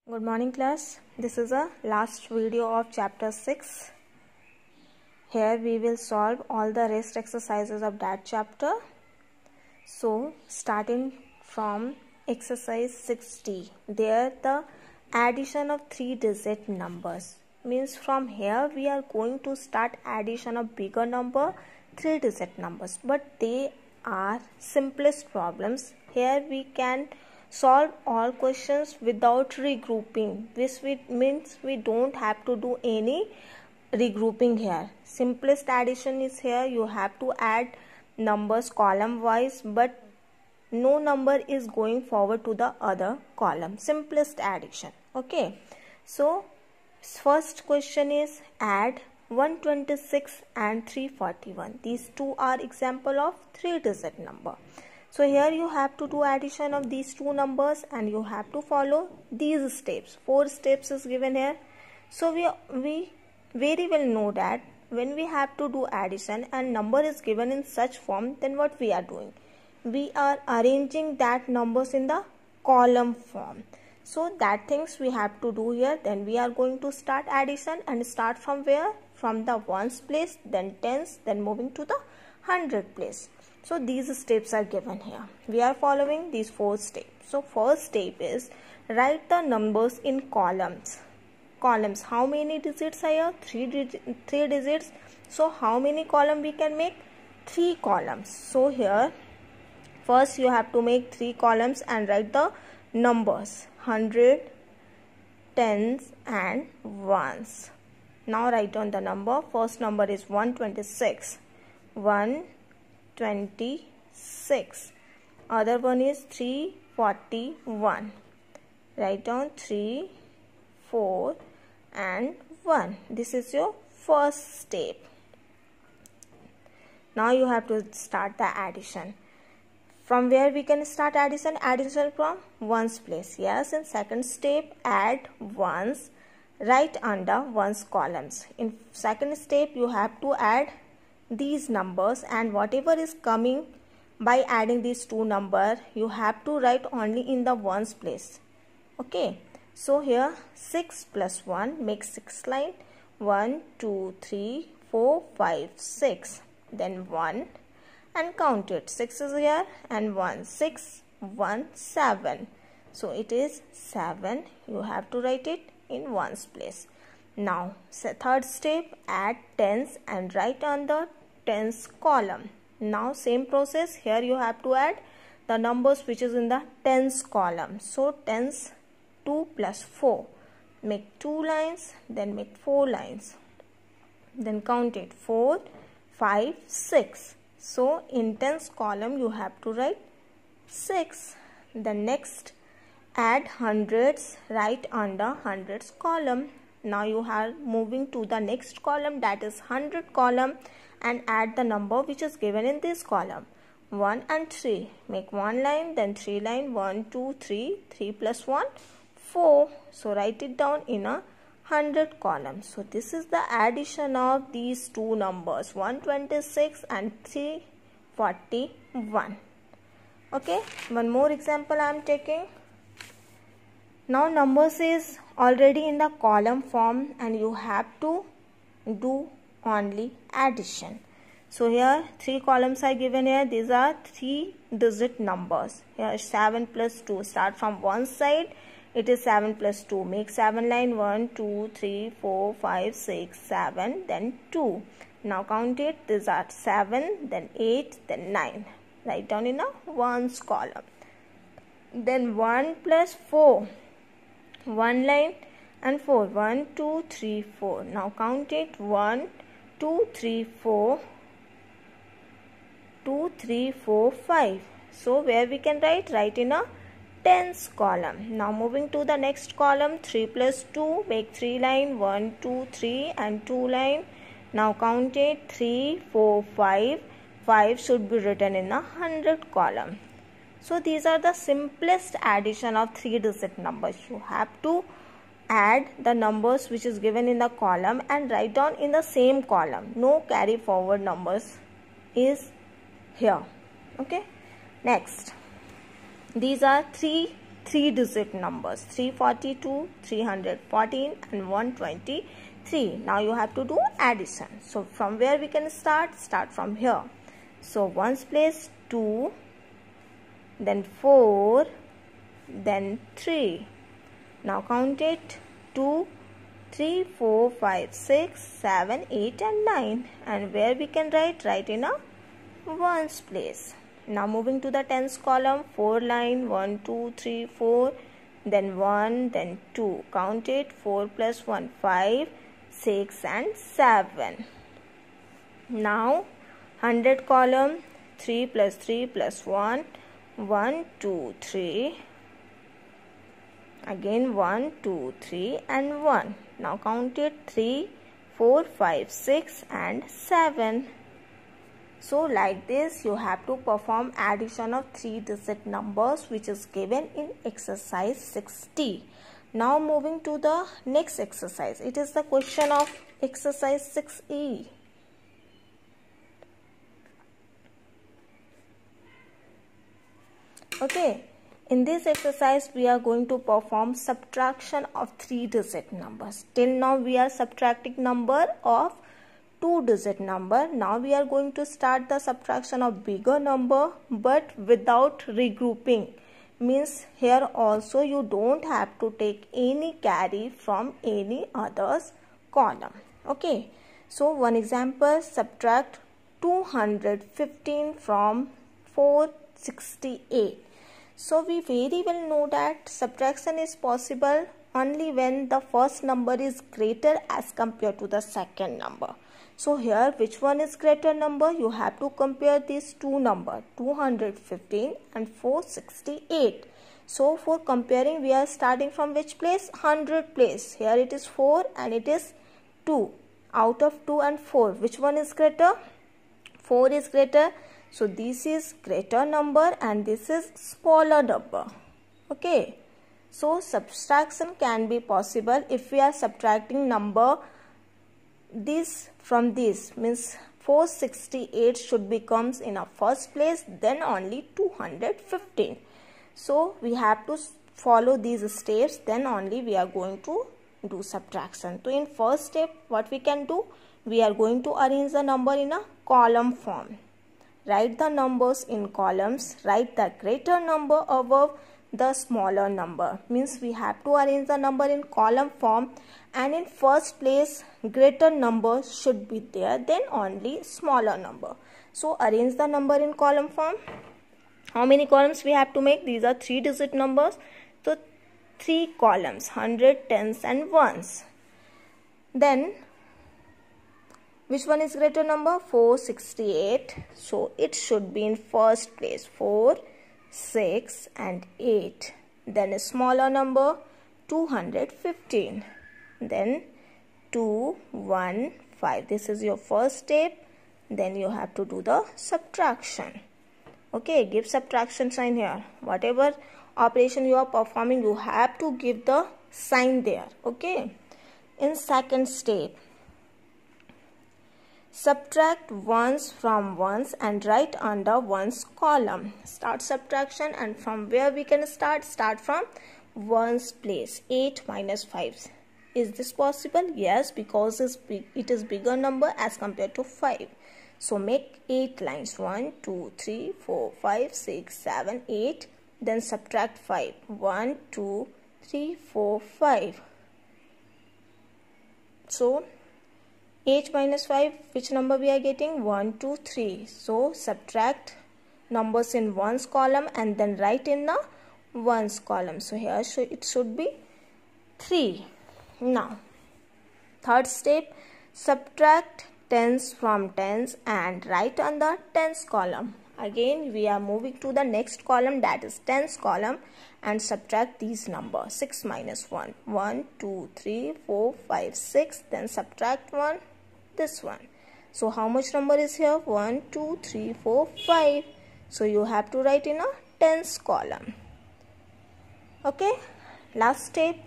Good morning class. This is a last video of chapter 6. Here we will solve all the rest exercises of that chapter. So starting from exercise 60, there the addition of 3-digit numbers. Means from here we are going to start addition of bigger number, 3-digit numbers. But they are simplest problems. Here we can solve all questions without regrouping. This means we don't have to do any regrouping here. Simplest addition is here. You have to add numbers column wise, but no number is going forward to the other column. Simplest addition. Okay. So first question is add 126 and 341. These two are example of 3-digit number. So here you have to do addition of these two numbers and you have to follow these steps. 4 steps is given here. So we very well know that when we have to do addition and number is given in such form, then what we are doing? We are arranging that numbers in the column form. So that things we have to do here. Then we are going to start addition and start from where? From the ones place, then tens, then moving to the 100 place. So these steps are given here. We are following these 4 steps. So first step is write the numbers in columns. Columns. How many digits are here? 3 digits. So how many columns we can make? 3 columns. So here first you have to make 3 columns and write the numbers 100, tens and ones. Now write down the number. First number is 126. 126. Other one is 341. Write down 3, 4 and 1. This is your first step. Now you have to start the addition. From where we can start addition? Addition from ones place. Yes, in second step add ones right under ones columns. In second step you have to add these numbers and whatever is coming by adding these two numbers you have to write only in the ones place. Okay, so here 6 plus 1 makes 6 line. 1 2 3 4 5 6, then 1 and count it. 6 is here and 1. 6 1 7, so it is 7. You have to write it in ones place. Now third step add tens and write on the tens column. Now same process, here you have to add the numbers which is in the tens column. So tens 2 plus 4 make 2 lines, then make 4 lines, then count it 4 5 6. So in tens column you have to write 6. The next add hundreds right under hundreds column. Now you are moving to the next column, that is 100 column, and add the number which is given in this column. 1 and 3 make 1 line, then 3 line. 1 2 3, 3 plus 1 4. So write it down in a 100 column. So this is the addition of these two numbers 126 and 341. Okay, one more example I am taking. Now numbers is already in the column form and you have to do only addition. So here 3 columns are given here. These are 3-digit numbers. Here 7 plus 2. Start from one side. It is 7 plus 2. Make 7 line. 1 2 3 4 5 6 7, then 2. Now count it. These are 7, then 8, then 9. Write down in a ones column. Then 1 plus 4. 1 line and 4. 1 2 3 4. Now count it. 1 2 3 4, 2 3 4 5. So where we can write? Write in a tens column. Now moving to the next column. 3 plus 2 make 3 line. 1 2 3 and 2 line. Now count it. 3 4 5. 5 should be written in a 100 column. So these are the simplest addition of 3-digit numbers. You have to add the numbers which is given in the column and write down in the same column. No carry forward numbers is here. Okay, next these are 3 3-digit numbers, 342, 314 and 123. Now you have to do addition. So from where we can start? Start from here. So ones place 2, then 4, then 3. Now count it. 2, 3, 4, 5, 6, 7, 8 and 9. And where we can write in a ones place. Now moving to the tens column, 4 line, 1, 2, 3, 4, then 1, then 2. Count it. 4 plus 1, 5, 6 and 7. Now 100 column, 3 plus 3 plus 1, 1, 2, 3. Again 1, 2, 3 and 1. Now count it. 3, 4, 5, 6 and 7. So like this you have to perform addition of 3-digit numbers which is given in exercise 6D. Now moving to the next exercise. It is the question of exercise 6E. Okay, in this exercise we are going to perform subtraction of 3-digit numbers. Till now we are subtracting number of 2-digit number. Now we are going to start the subtraction of bigger number but without regrouping. Means here also you don't have to take any carry from any other's column. Okay, so one example, subtract 215 from 468. So we very well know that subtraction is possible only when the first number is greater as compared to the second number. So here which one is greater number? You have to compare these two numbers, 215 and 468. So for comparing we are starting from which place? 100 place. Here it is 4 and it is 2. Out of 2 and 4, which one is greater? 4 is greater. So this is greater number and this is smaller number. Okay. So subtraction can be possible if we are subtracting number this from this. Means 468 should becomes in a first place, then only 215. So we have to follow these steps, then only we are going to do subtraction. So in first step what we can do? We are going to arrange the number in a column form. Write the numbers in columns. Write the greater number above the smaller number. Means we have to arrange the number in column form, and in first place greater number should be there, then only smaller number. So arrange the number in column form. How many columns we have to make? These are 3-digit numbers. So 3 columns, 100, tens and ones. Then which one is greater number? 468. So it should be in first place. 4, 6 and 8. Then a smaller number 215. Then 2, 1, 5. This is your first step. Then you have to do the subtraction. Okay, give subtraction sign here. Whatever operation you are performing, you have to give the sign there. Okay. In second step, subtract ones from ones and write under ones column. Start subtraction, and from where we can start? Start from ones place. 8 minus 5. Is this possible? Yes, because it is bigger number as compared to 5. So make 8 lines. 1, 2, 3, 4, 5, 6, 7, 8. Then subtract 5. 1, 2, 3, 4, 5. So 8 minus 5, which number we are getting? 1, 2, 3. So subtract numbers in ones column and then write in the ones column. So here it should be 3. Now third step, subtract tens from tens and write on the tens column. Again we are moving to the next column, that is tens column, and subtract these numbers. 6 minus 1, 1, 2, 3, 4, 5, 6. Then subtract 1. This one. So how much number is here? 1, 2, 3, 4, 5. So you have to write in a tens column. Okay. Last step,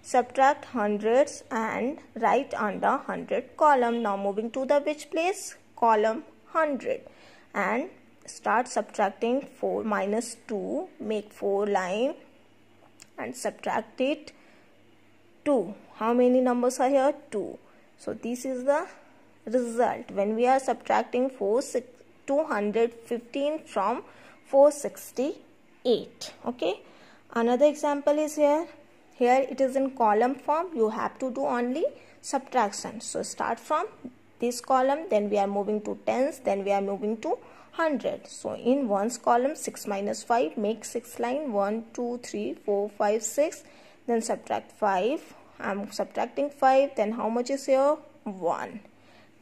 subtract hundreds and write under 100 column. Now moving to the which place? Column 100, and start subtracting 4 minus 2. Make 4 line, and subtract it 2. How many numbers are here? 2. So this is the result when we are subtracting 215 from 468. Okay. Another example is here. Here it is in column form. You have to do only subtraction. So start from this column, then we are moving to tens, then we are moving to 100. So in ones column, 6 minus 5, make 6 line, 1, 2, 3, 4, 5, 6. Then subtract 5. I am subtracting 5. Then how much is here? 1.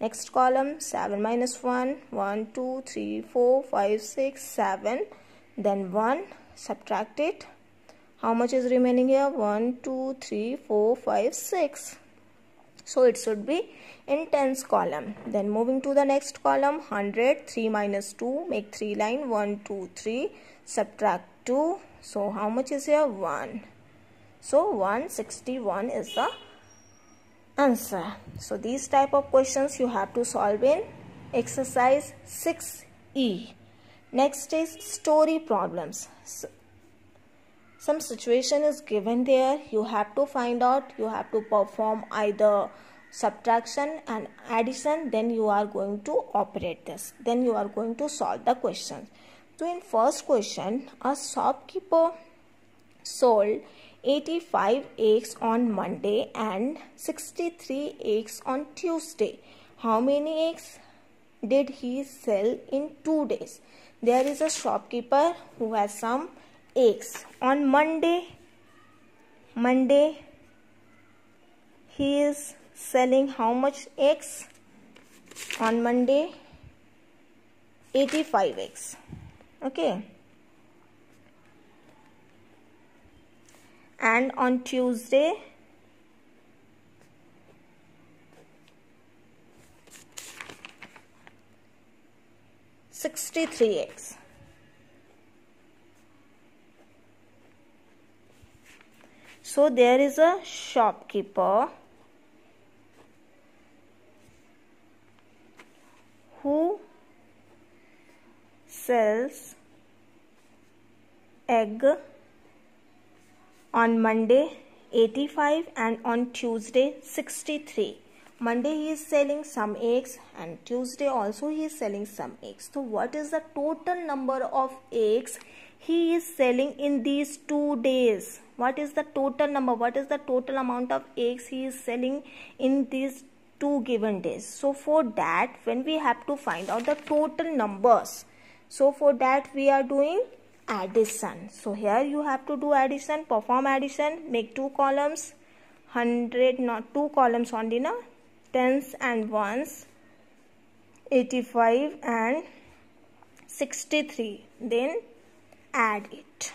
Next column, 7 minus 1, 1, 2, 3, 4, 5, 6, 7. Then 1, subtract it. How much is remaining here? 1, 2, 3, 4, 5, 6. So it should be in tens column. Then moving to the next column, 100, 3 minus 2, make 3 line, 1, 2, 3, subtract 2. So how much is here? 1. So 161 is the answer. So these type of questions you have to solve in exercise 6E. Next is story problems. Some situation is given there. You have to find out. You have to perform either subtraction and addition. Then you are going to operate this. Then you are going to solve the question. So in first question, a shopkeeper sold 85 eggs on Monday and 63 eggs on Tuesday. How many eggs did he sell in 2 days? There is a shopkeeper who has some eggs. On Monday he is selling how much eggs? On Monday 85 eggs. Okay. And on Tuesday 63 eggs. So there is a shopkeeper who sells egg on Monday 85 and on Tuesday 63. Monday he is selling some eggs and Tuesday also he is selling some eggs. So what is the total number of eggs he is selling in these 2 days? What is the total number? What is the total amount of eggs he is selling in these 2 given days? So for that, when we have to find out the total numbers, so for that we are doing addition. So here you have to do addition, perform addition, make 2 columns, 100, not 2 columns only, na, tens and ones, 85 and 63, then add it.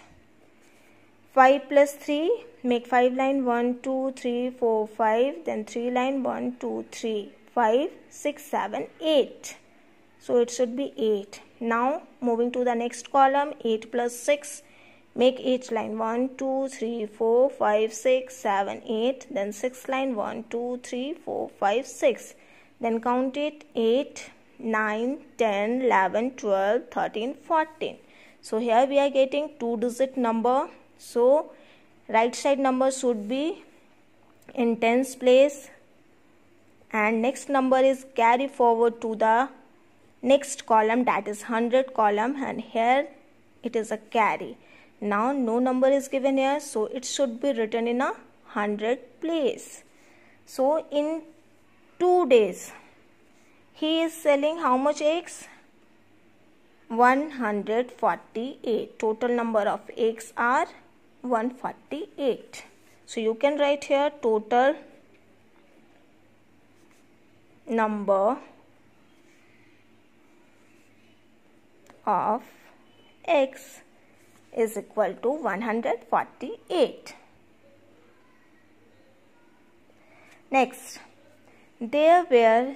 5 plus 3, make 5 line, 1, 2, 3, 4, 5, then 3 line, 1, 2, 3, 5, 6, 7, 8. So it should be 8. Now moving to the next column, 8 plus 6, make each line 1, 2, 3, 4, 5, 6, 7, 8, then 6 line 1, 2, 3, 4, 5, 6. Then count it 8, 9, 10, 11, 12, 13, 14. So here we are getting 2-digit number. So right side number should be in tens place and next number is carry forward to the next column, that is 100 column, and here it is a carry. Now no number is given here, so it should be written in a 100 place. So in 2 days he is selling how much eggs? 148. Total number of eggs are 148. So you can write here total number of eggs is equal to 148. Next, there were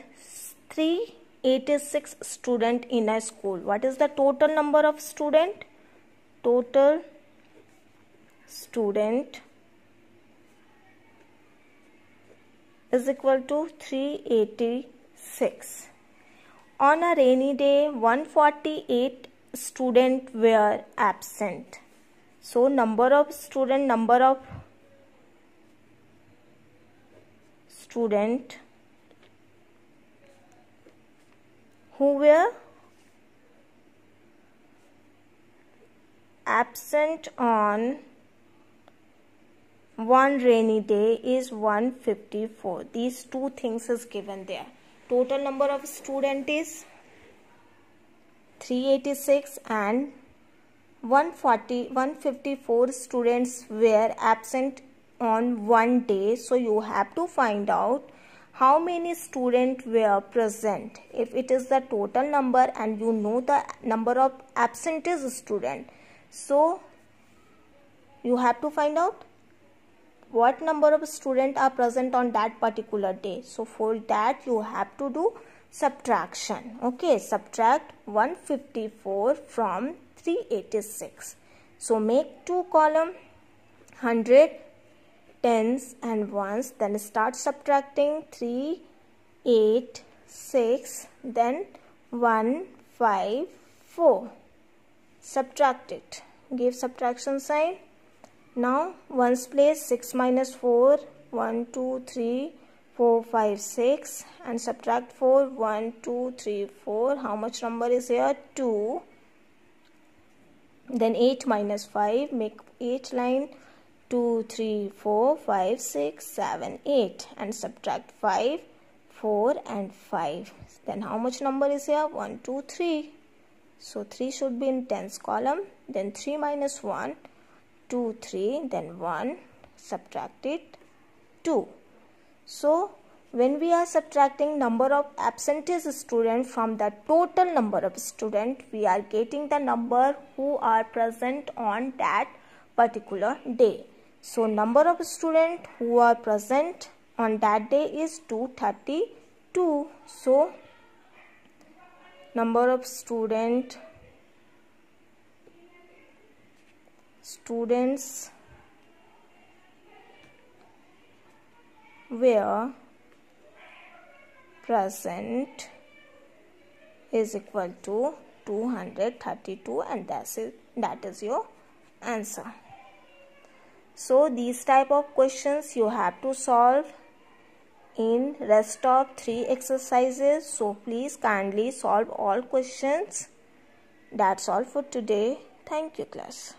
386 students in a school. What is the total number of student? Total student is equal to 386. On a rainy day, 148 students were absent. So number of student who were absent on one rainy day is 154. These two things is given there. Total number of student is 386 and 154 students were absent on one day. So you have to find out how many students were present. If it is the total number and you know the number of absentees student, so you have to find out what number of students are present on that particular day. So for that you have to do subtraction. Okay, subtract 154 from 386. So make two column, 100, tens and ones, then start subtracting 3, 8, 6, then 1, 5, 4. Subtract it. Give subtraction sign. Now ones place, 6 minus 4, 1, 2, 3, 4, 5, 6 and subtract 4, 1, 2, 3, 4. How much number is here? 2. Then 8 minus 5, make 8 line, 2, 3, 4, 5, 6, 7, 8 and subtract 5, 4 and 5. Then how much number is here? 1, 2, 3. So 3 should be in tens column. Then 3 minus 1, 2, 3, then 1, subtract it, 2. So when we are subtracting number of absentees student from the total number of student, we are getting the number who are present on that particular day. So number of student who are present on that day is 232. So number of students were present is equal to 232 and that is your answer. So these type of questions you have to solve in rest of 3 exercises. So please kindly solve all questions. That's all for today. Thank you, class.